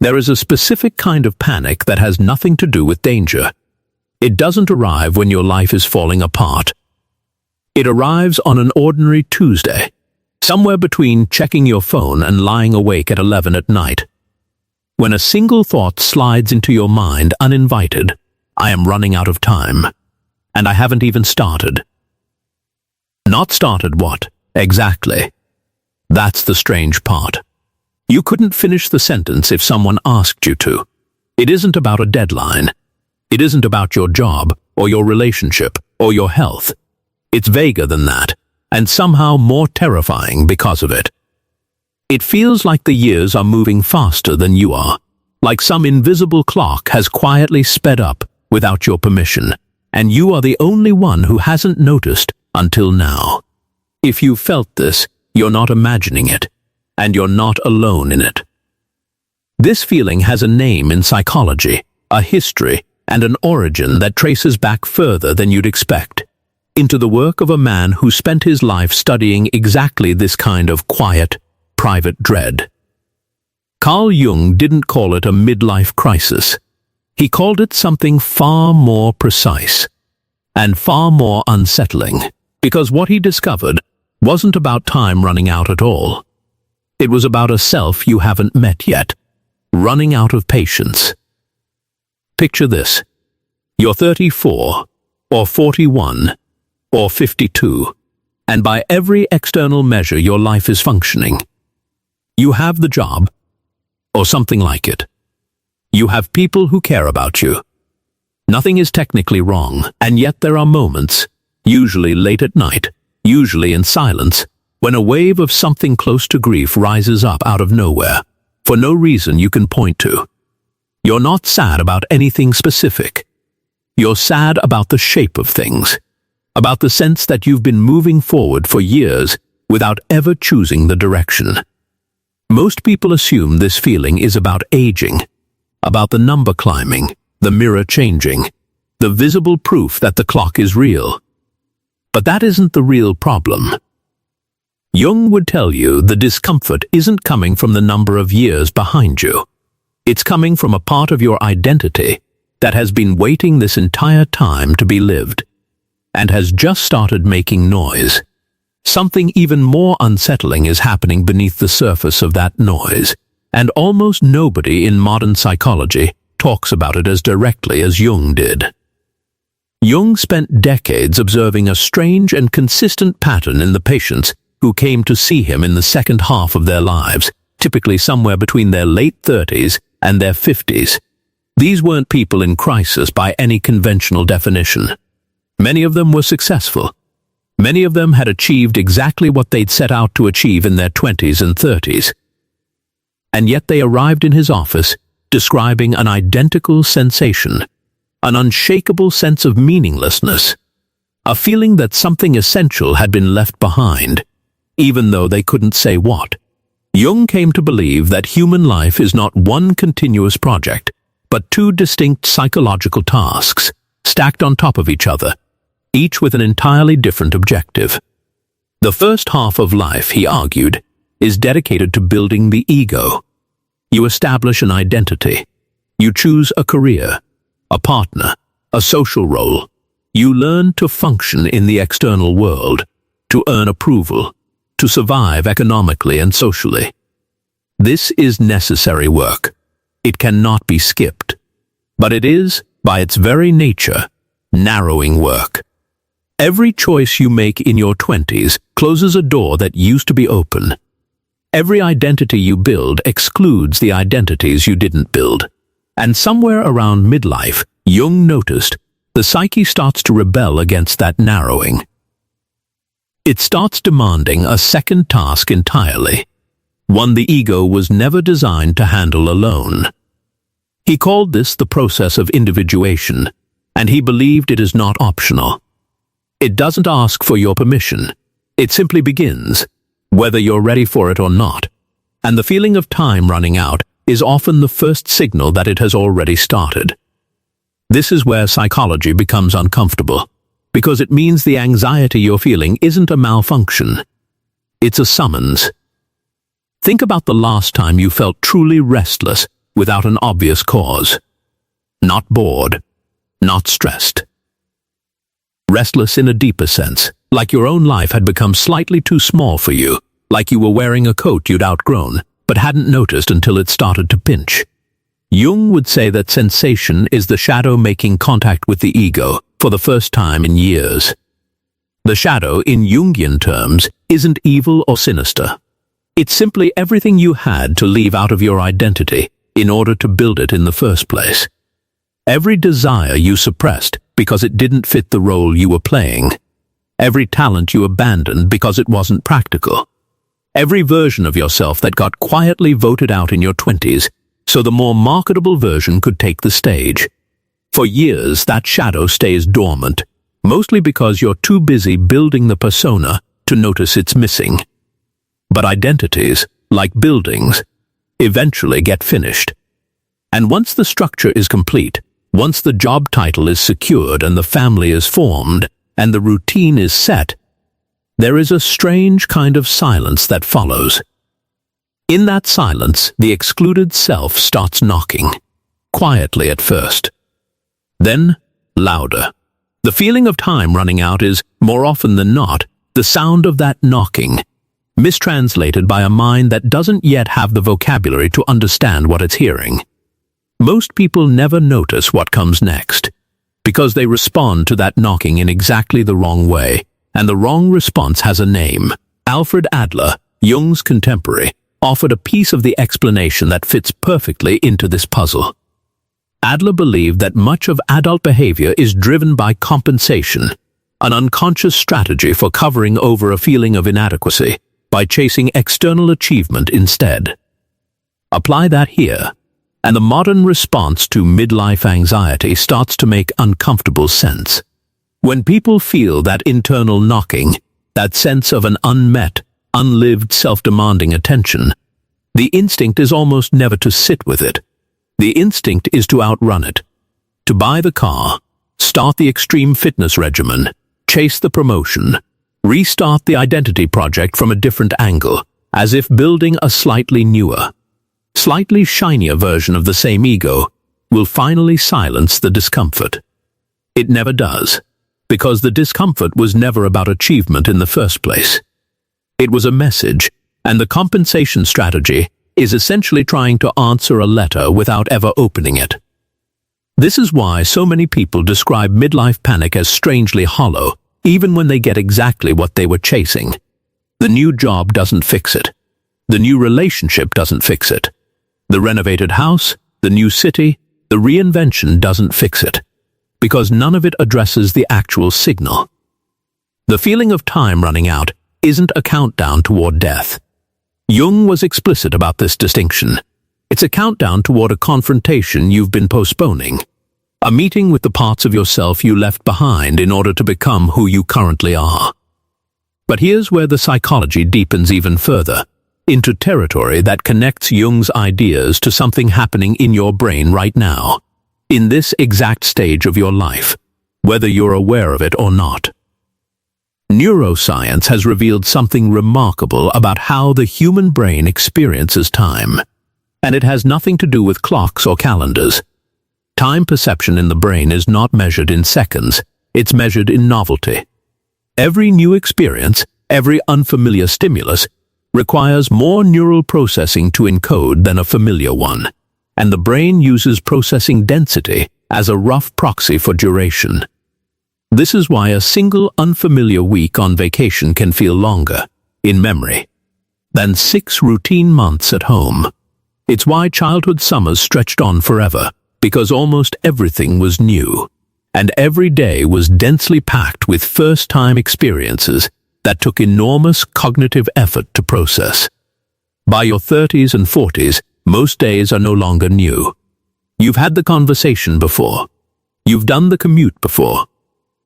There is a specific kind of panic that has nothing to do with danger. It doesn't arrive when your life is falling apart. It arrives on an ordinary Tuesday, somewhere between checking your phone and lying awake at 11 at night. When a single thought slides into your mind uninvited, I am running out of time, and I haven't even started. Not started what, exactly? That's the strange part. You couldn't finish the sentence if someone asked you to. It isn't about a deadline. It isn't about your job, or your relationship, or your health. It's vaguer than that, and somehow more terrifying because of it. It feels like the years are moving faster than you are, like some invisible clock has quietly sped up without your permission, and you are the only one who hasn't noticed until now. If you felt this, you're not imagining it, and you're not alone in it. This feeling has a name in psychology, a history, and an origin that traces back further than you'd expect, into the work of a man who spent his life studying exactly this kind of quiet, private dread. Carl Jung didn't call it a midlife crisis. He called it something far more precise and far more unsettling, because what he discovered wasn't about time running out at all. It was about a self you haven't met yet, running out of patience. Picture this. You're 34, or 41, or 52, and by every external measure your life is functioning. You have the job, or something like it. You have people who care about you. Nothing is technically wrong, and yet there are moments, usually late at night, usually in silence, when a wave of something close to grief rises up out of nowhere, for no reason you can point to. You're not sad about anything specific. You're sad about the shape of things, about the sense that you've been moving forward for years without ever choosing the direction. Most people assume this feeling is about aging, about the number climbing, the mirror changing, the visible proof that the clock is real. But that isn't the real problem. Jung would tell you the discomfort isn't coming from the number of years behind you. It's coming from a part of your identity that has been waiting this entire time to be lived, and has just started making noise. Something even more unsettling is happening beneath the surface of that noise, and almost nobody in modern psychology talks about it as directly as Jung did. Jung spent decades observing a strange and consistent pattern in the patients who came to see him in the second half of their lives, typically somewhere between their late 30s and their 50s. These weren't people in crisis by any conventional definition. Many of them were successful. Many of them had achieved exactly what they'd set out to achieve in their 20s and 30s. And yet they arrived in his office describing an identical sensation, an unshakable sense of meaninglessness, a feeling that something essential had been left behind, even though they couldn't say what. Jung came to believe that human life is not one continuous project, but two distinct psychological tasks, stacked on top of each other, each with an entirely different objective. The first half of life, he argued, is dedicated to building the ego. You establish an identity. You choose a career, a partner, a social role. You learn to function in the external world, to earn approval, to survive economically and socially. This is necessary work. It cannot be skipped. But it is, by its very nature, narrowing work. Every choice you make in your 20s closes a door that used to be open. Every identity you build excludes the identities you didn't build. And somewhere around midlife, Jung noticed, the psyche starts to rebel against that narrowing. It starts demanding a second task entirely, one the ego was never designed to handle alone. He called this the process of individuation, and he believed it is not optional. It doesn't ask for your permission. It simply begins, whether you're ready for it or not. And the feeling of time running out is often the first signal that it has already started. This is where psychology becomes uncomfortable, because it means the anxiety you're feeling isn't a malfunction. It's a summons. Think about the last time you felt truly restless, without an obvious cause. Not bored, not stressed. Restless in a deeper sense, like your own life had become slightly too small for you, like you were wearing a coat you'd outgrown, but hadn't noticed until it started to pinch. Jung would say that sensation is the shadow making contact with the ego for the first time in years. The shadow, in Jungian terms, isn't evil or sinister. It's simply everything you had to leave out of your identity in order to build it in the first place. Every desire you suppressed because it didn't fit the role you were playing. Every talent you abandoned because it wasn't practical. Every version of yourself that got quietly voted out in your 20s so the more marketable version could take the stage. For years, that shadow stays dormant, mostly because you're too busy building the persona to notice it's missing. But identities, like buildings, eventually get finished. And once the structure is complete, once the job title is secured and the family is formed, and the routine is set, there is a strange kind of silence that follows. In that silence, the excluded self starts knocking, quietly at first. Then, louder. The feeling of time running out is, more often than not, the sound of that knocking, mistranslated by a mind that doesn't yet have the vocabulary to understand what it's hearing. Most people never notice what comes next, because they respond to that knocking in exactly the wrong way, and the wrong response has a name. Alfred Adler, Jung's contemporary, offered a piece of the explanation that fits perfectly into this puzzle. Adler believed that much of adult behavior is driven by compensation, an unconscious strategy for covering over a feeling of inadequacy by chasing external achievement instead. Apply that here, and the modern response to midlife anxiety starts to make uncomfortable sense. When people feel that internal knocking, that sense of an unmet, unlived self-demanding attention, the instinct is almost never to sit with it. The instinct is to outrun it, to buy the car, start the extreme fitness regimen, chase the promotion, restart the identity project from a different angle, as if building a slightly newer, slightly shinier version of the same ego will finally silence the discomfort. It never does, because the discomfort was never about achievement in the first place. It was a message, and the compensation strategy is essentially trying to answer a letter without ever opening it. This is why so many people describe midlife panic as strangely hollow, even when they get exactly what they were chasing. The new job doesn't fix it. The new relationship doesn't fix it. The renovated house, the new city, the reinvention doesn't fix it, because none of it addresses the actual signal. The feeling of time running out isn't a countdown toward death. Jung was explicit about this distinction. It's a countdown toward a confrontation you've been postponing, a meeting with the parts of yourself you left behind in order to become who you currently are. But here's where the psychology deepens even further, into territory that connects Jung's ideas to something happening in your brain right now, in this exact stage of your life, whether you're aware of it or not. Neuroscience has revealed something remarkable about how the human brain experiences time, and it has nothing to do with clocks or calendars. Time perception in the brain is not measured in seconds, it's measured in novelty. Every new experience, every unfamiliar stimulus, requires more neural processing to encode than a familiar one, and the brain uses processing density as a rough proxy for duration. This is why a single unfamiliar week on vacation can feel longer, in memory, than 6 routine months at home. It's why childhood summers stretched on forever, because almost everything was new, and every day was densely packed with first-time experiences that took enormous cognitive effort to process. By your 30s and 40s, most days are no longer new. You've had the conversation before. You've done the commute before.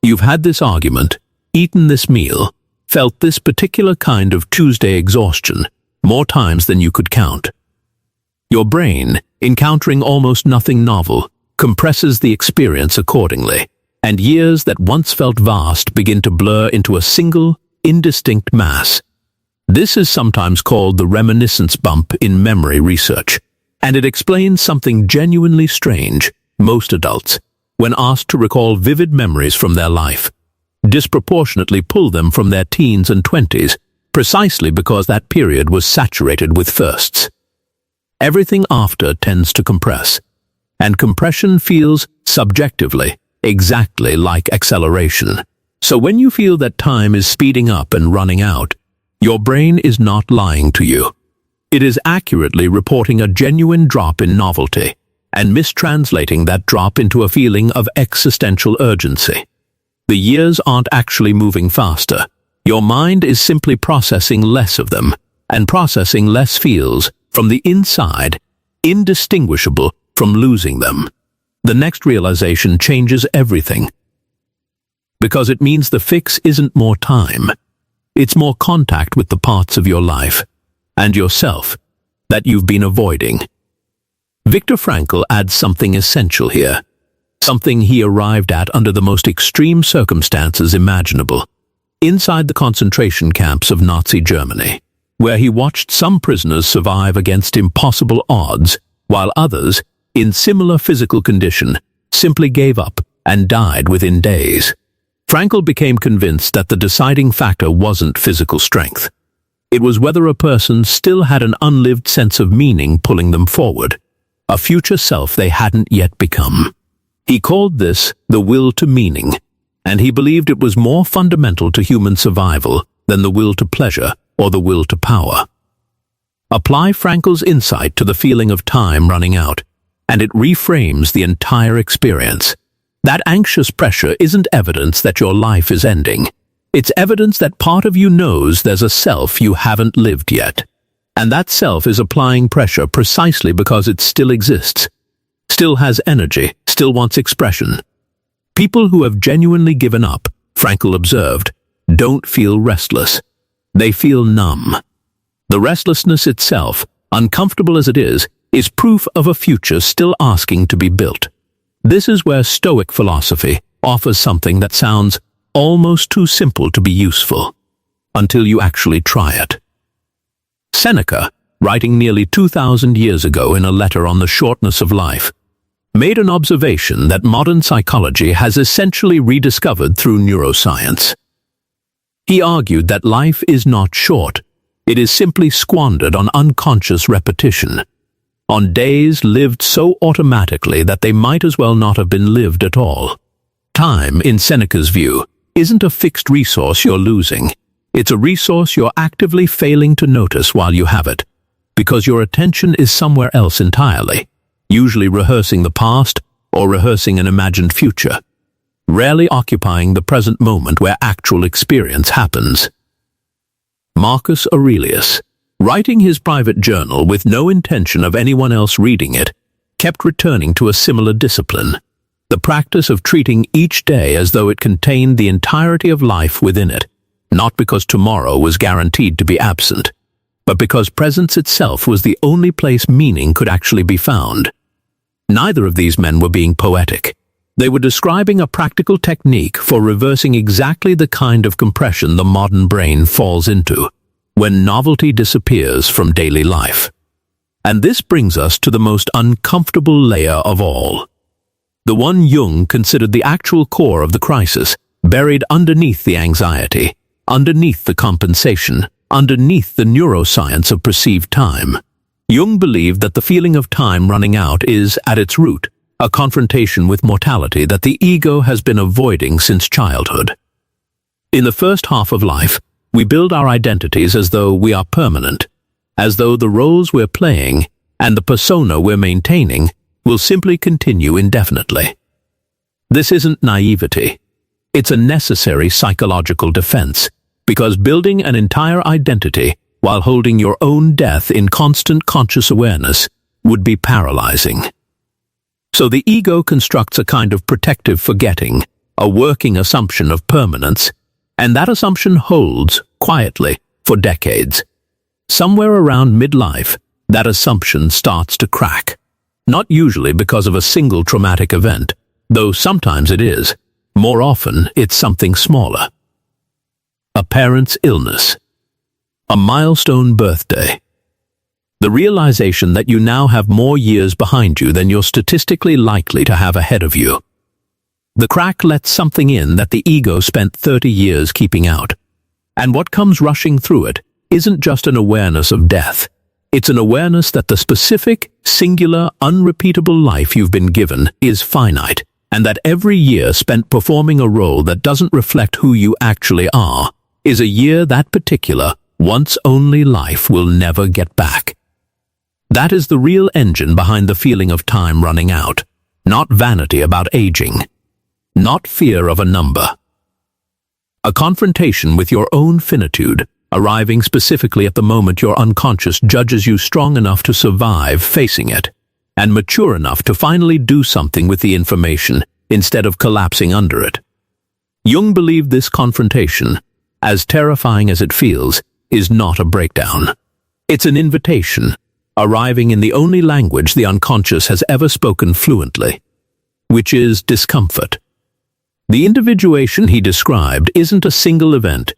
You've had this argument, eaten this meal, felt this particular kind of Tuesday exhaustion more times than you could count. Your brain, encountering almost nothing novel, compresses the experience accordingly, and years that once felt vast begin to blur into a single, indistinct mass. This is sometimes called the reminiscence bump in memory research. And it explains something genuinely strange. Most adults, when asked to recall vivid memories from their life, disproportionately pull them from their teens and 20s, precisely because that period was saturated with firsts. Everything after tends to compress, and compression feels, subjectively, exactly like acceleration. So when you feel that time is speeding up and running out, your brain is not lying to you. It is accurately reporting a genuine drop in novelty and mistranslating that drop into a feeling of existential urgency. The years aren't actually moving faster. Your mind is simply processing less of them, and processing less feels, from the inside, indistinguishable from losing them. The next realization changes everything, because it means the fix isn't more time. It's more contact with the parts of your life and yourself that you've been avoiding. Viktor Frankl adds something essential here, something he arrived at under the most extreme circumstances imaginable, inside the concentration camps of Nazi Germany, where he watched some prisoners survive against impossible odds, while others, in similar physical condition, simply gave up and died within days. Frankl became convinced that the deciding factor wasn't physical strength. It was whether a person still had an unlived sense of meaning pulling them forward, a future self they hadn't yet become. He called this the will to meaning, and he believed it was more fundamental to human survival than the will to pleasure or the will to power. Apply Frankl's insight to the feeling of time running out, and it reframes the entire experience. That anxious pressure isn't evidence that your life is ending. It's evidence that part of you knows there's a self you haven't lived yet. And that self is applying pressure precisely because it still exists, still has energy, still wants expression. People who have genuinely given up, Frankl observed, don't feel restless. They feel numb. The restlessness itself, uncomfortable as it is proof of a future still asking to be built. This is where Stoic philosophy offers something that sounds almost too simple to be useful, until you actually try it. Seneca, writing nearly 2,000 years ago in a letter on the shortness of life, made an observation that modern psychology has essentially rediscovered through neuroscience. He argued that life is not short, it is simply squandered on unconscious repetition, on days lived so automatically that they might as well not have been lived at all. Time, in Seneca's view, isn't a fixed resource you're losing. It's a resource you're actively failing to notice while you have it, because your attention is somewhere else entirely, usually rehearsing the past or rehearsing an imagined future, rarely occupying the present moment where actual experience happens. Marcus Aurelius, writing his private journal with no intention of anyone else reading it, kept returning to a similar discipline, the practice of treating each day as though it contained the entirety of life within it, not because tomorrow was guaranteed to be absent, but because presence itself was the only place meaning could actually be found. Neither of these men were being poetic. They were describing a practical technique for reversing exactly the kind of compression the modern brain falls into when novelty disappears from daily life. And this brings us to the most uncomfortable layer of all, the one Jung considered the actual core of the crisis, buried underneath the anxiety, underneath the compensation, underneath the neuroscience of perceived time. Jung believed that the feeling of time running out is, at its root, a confrontation with mortality that the ego has been avoiding since childhood. In the first half of life, we build our identities as though we are permanent, as though the roles we're playing and the persona we're maintaining will simply continue indefinitely. This isn't naivety. It's a necessary psychological defense, because building an entire identity while holding your own death in constant conscious awareness would be paralyzing. So the ego constructs a kind of protective forgetting, a working assumption of permanence, and that assumption holds, quietly, for decades. Somewhere around midlife, that assumption starts to crack. Not usually because of a single traumatic event, though sometimes it is. More often, it's something smaller. A parent's illness. A milestone birthday. The realization that you now have more years behind you than you're statistically likely to have ahead of you. The crack lets something in that the ego spent 30 years keeping out. And what comes rushing through it isn't just an awareness of death. It's an awareness that the specific, singular, unrepeatable life you've been given is finite, and that every year spent performing a role that doesn't reflect who you actually are is a year that particular, once-only life will never get back. That is the real engine behind the feeling of time running out, not vanity about aging, not fear of a number. A confrontation with your own finitude, arriving specifically at the moment your unconscious judges you strong enough to survive facing it, and mature enough to finally do something with the information instead of collapsing under it. Jung believed this confrontation, as terrifying as it feels, is not a breakdown. It's an invitation, arriving in the only language the unconscious has ever spoken fluently, which is discomfort. The individuation he described isn't a single event.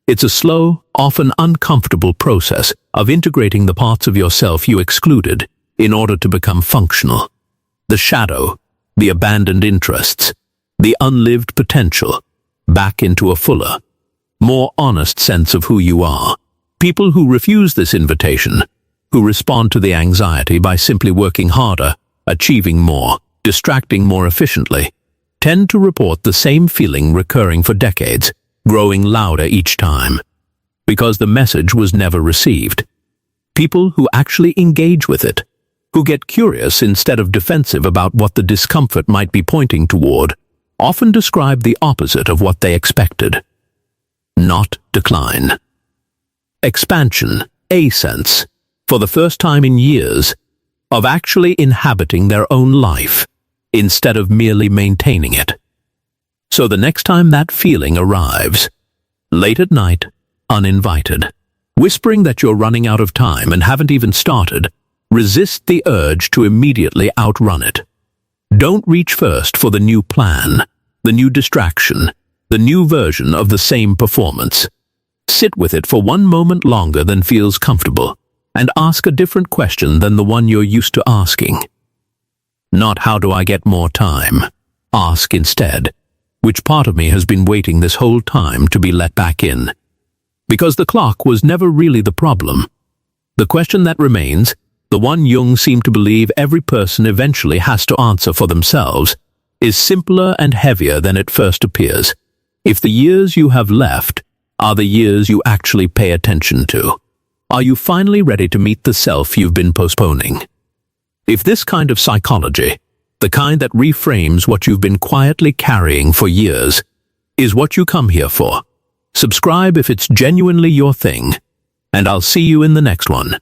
It's a slow, often uncomfortable process of integrating the parts of yourself you excluded in order to become functional. The shadow, the abandoned interests, the unlived potential, back into a fuller, more honest sense of who you are. People who refuse this invitation, who respond to the anxiety by simply working harder, achieving more, distracting more efficiently, tend to report the same feeling recurring for decades, growing louder each time, because the message was never received. People who actually engage with it, who get curious instead of defensive about what the discomfort might be pointing toward, often describe the opposite of what they expected. Not decline. Expansion, ascents, for the first time in years, of actually inhabiting their own life, instead of merely maintaining it. So the next time that feeling arrives, late at night, uninvited, whispering that you're running out of time and haven't even started, resist the urge to immediately outrun it. Don't reach first for the new plan, the new distraction, the new version of the same performance. Sit with it for one moment longer than feels comfortable, and ask a different question than the one you're used to asking. Not how do I get more time? Ask instead, which part of me has been waiting this whole time to be let back in? Because the clock was never really the problem. The question that remains, the one Jung seemed to believe every person eventually has to answer for themselves, is simpler and heavier than it first appears. If the years you have left are the years you actually pay attention to, are you finally ready to meet the self you've been postponing? If this kind of psychology, the kind that reframes what you've been quietly carrying for years, is what you come here for, subscribe if it's genuinely your thing, and I'll see you in the next one.